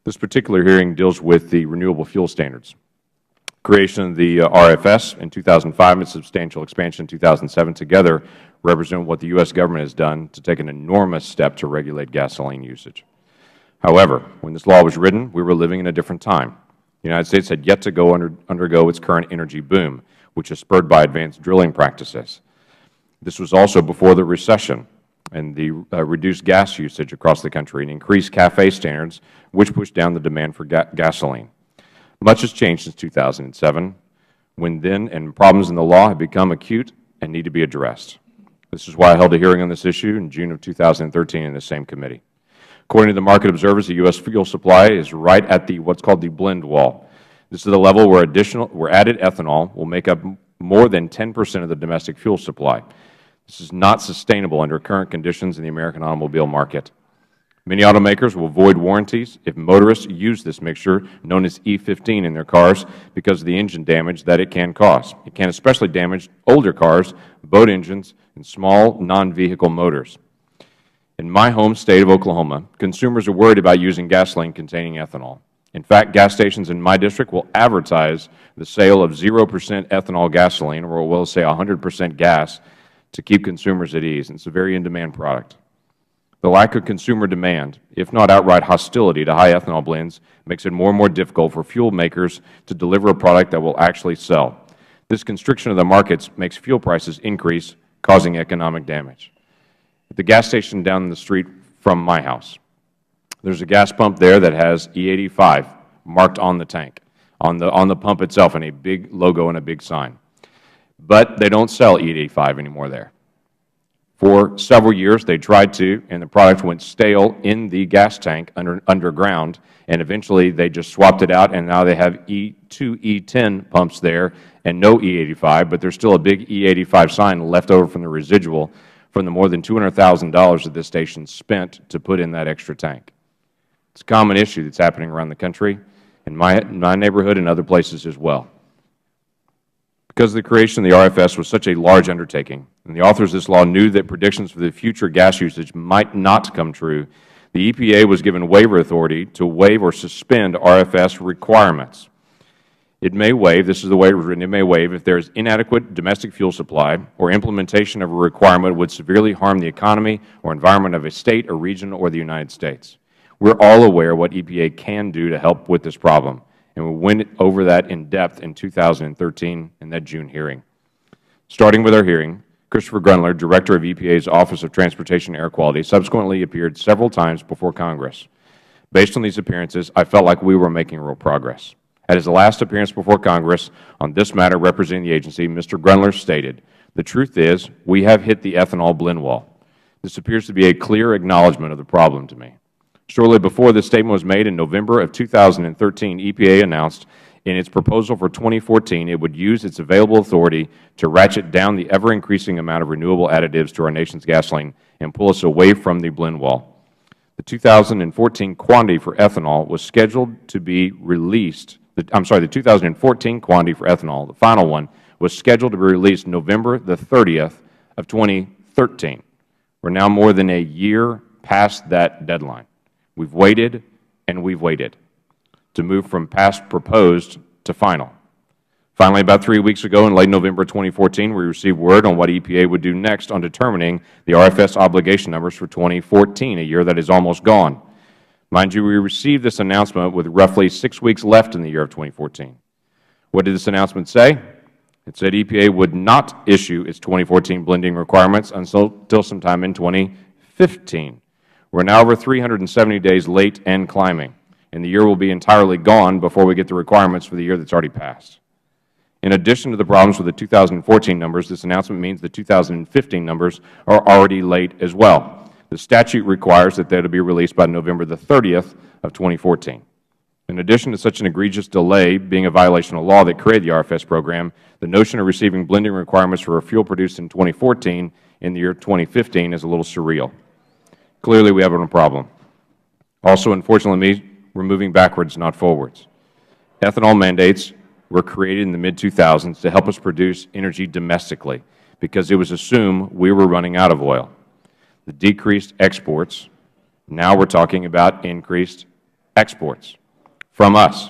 This particular hearing deals with the renewable fuel standards. Creation of the RFS in 2005 and substantial expansion in 2007 together represent what the U.S. government has done to take an enormous step to regulate gasoline usage. However, when this law was written, we were living in a different time. The United States had yet to undergo its current energy boom, which is spurred by advanced drilling practices. This was also before the recession and the reduced gas usage across the country and increased CAFE standards, which pushed down the demand for gasoline. Much has changed since 2007, when then problems in the law have become acute and need to be addressed. This is why I held a hearing on this issue in June of 2013 in the same committee. According to the market observers, the U.S. fuel supply is right at what's called the blend wall. This is the level where added ethanol will make up more than 10% of the domestic fuel supply. This is not sustainable under current conditions in the American automobile market. Many automakers will void warranties if motorists use this mixture, known as E15, in their cars because of the engine damage that it can cause. It can especially damage older cars, boat engines, and small non-vehicle motors. In my home state of Oklahoma, consumers are worried about using gasoline containing ethanol. In fact, gas stations in my district will advertise the sale of 0% ethanol gasoline, or will say 100% gas, to keep consumers at ease. And it's a very in-demand product. The lack of consumer demand, if not outright hostility to high ethanol blends, makes it more and more difficult for fuel makers to deliver a product that will actually sell. This constriction of the markets makes fuel prices increase, causing economic damage. At the gas station down the street from my house, there's a gas pump there that has E85 marked on the tank, on the pump itself, and a big logo and a big sign. But they don't sell E85 anymore there. For several years, they tried to, and the product went stale in the gas tank underground, and eventually they just swapped it out, and now they have two E10 pumps there and no E85, but there's still a big E85 sign left over from the residual from the more than $200,000 that this station spent to put in that extra tank. It's a common issue that's happening around the country, in my neighborhood and other places as well. Because the creation of the RFS was such a large undertaking, and the authors of this law knew that predictions for the future gas usage might not come true, the EPA was given waiver authority to waive or suspend RFS requirements. It may waive, this is the way it was written, it may waive if there is inadequate domestic fuel supply or implementation of a requirement would severely harm the economy or environment of a state or region or the United States. We are all aware what EPA can do to help with this problem, and we went over that in depth in 2013 in that June hearing. Starting with our hearing, Christopher Grundler, Director of EPA's Office of Transportation and Air Quality, subsequently appeared several times before Congress. Based on these appearances, I felt like we were making real progress. At his last appearance before Congress on this matter representing the agency, Mr. Grundler stated, "The truth is, we have hit the ethanol blend wall." This appears to be a clear acknowledgment of the problem to me. Shortly before this statement was made in November of 2013, EPA announced in its proposal for 2014 it would use its available authority to ratchet down the ever-increasing amount of renewable additives to our nation's gasoline and pull us away from the blend wall. The 2014 quantity for ethanol was scheduled to be released. The 2014 quantity for ethanol, the final one, was scheduled to be released November the 30th of 2013. We're now more than a year past that deadline. We've waited and we've waited to move from past proposed to final. Finally, about 3 weeks ago in late November 2014, we received word on what EPA would do next on determining the RFS obligation numbers for 2014, a year that is almost gone. Mind you, we received this announcement with roughly 6 weeks left in the year of 2014. What did this announcement say? It said EPA would not issue its 2014 blending requirements until sometime in 2015. We're now over 370 days late and climbing, and the year will be entirely gone before we get the requirements for the year that's already passed. In addition to the problems with the 2014 numbers, this announcement means the 2015 numbers are already late as well. The statute requires that they be released by November the 30th of 2014. In addition to such an egregious delay being a violation of law that created the RFS program, the notion of receiving blending requirements for a fuel produced in 2014 in the year 2015 is a little surreal. Clearly, we have a problem. Also, unfortunately, we're moving backwards, not forwards. Ethanol mandates were created in the mid-2000s to help us produce energy domestically because it was assumed we were running out of oil. The decreased exports, now we're talking about increased exports. from us.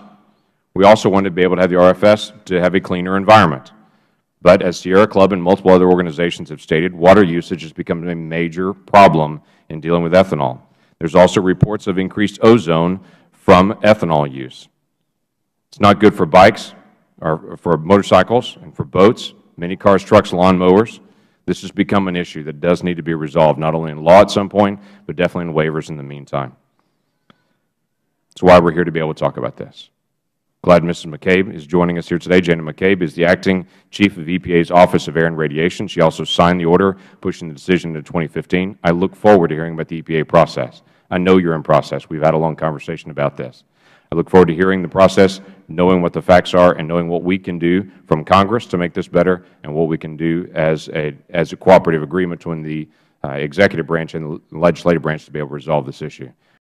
We also wanted to be able to have the RFS to have a cleaner environment. But as Sierra Club and multiple other organizations have stated, water usage has become a major problem in dealing with ethanol. There's also reports of increased ozone from ethanol use. It's not good for bikes, or for motorcycles, and for boats, many cars, trucks, lawn mowers. This has become an issue that does need to be resolved, not only in law at some point, but definitely in waivers in the meantime. That's why we're here to be able to talk about this. Glad Mrs. McCabe is joining us here today. Janet McCabe is the Acting Chief of EPA's Office of Air and Radiation. She also signed the order pushing the decision to 2015. I look forward to hearing about the EPA process. I know you're in process. We've had a long conversation about this. I look forward to hearing the process, knowing what the facts are, and knowing what we can do from Congress to make this better, and what we can do as a cooperative agreement between the executive branch and the legislative branch to be able to resolve this issue.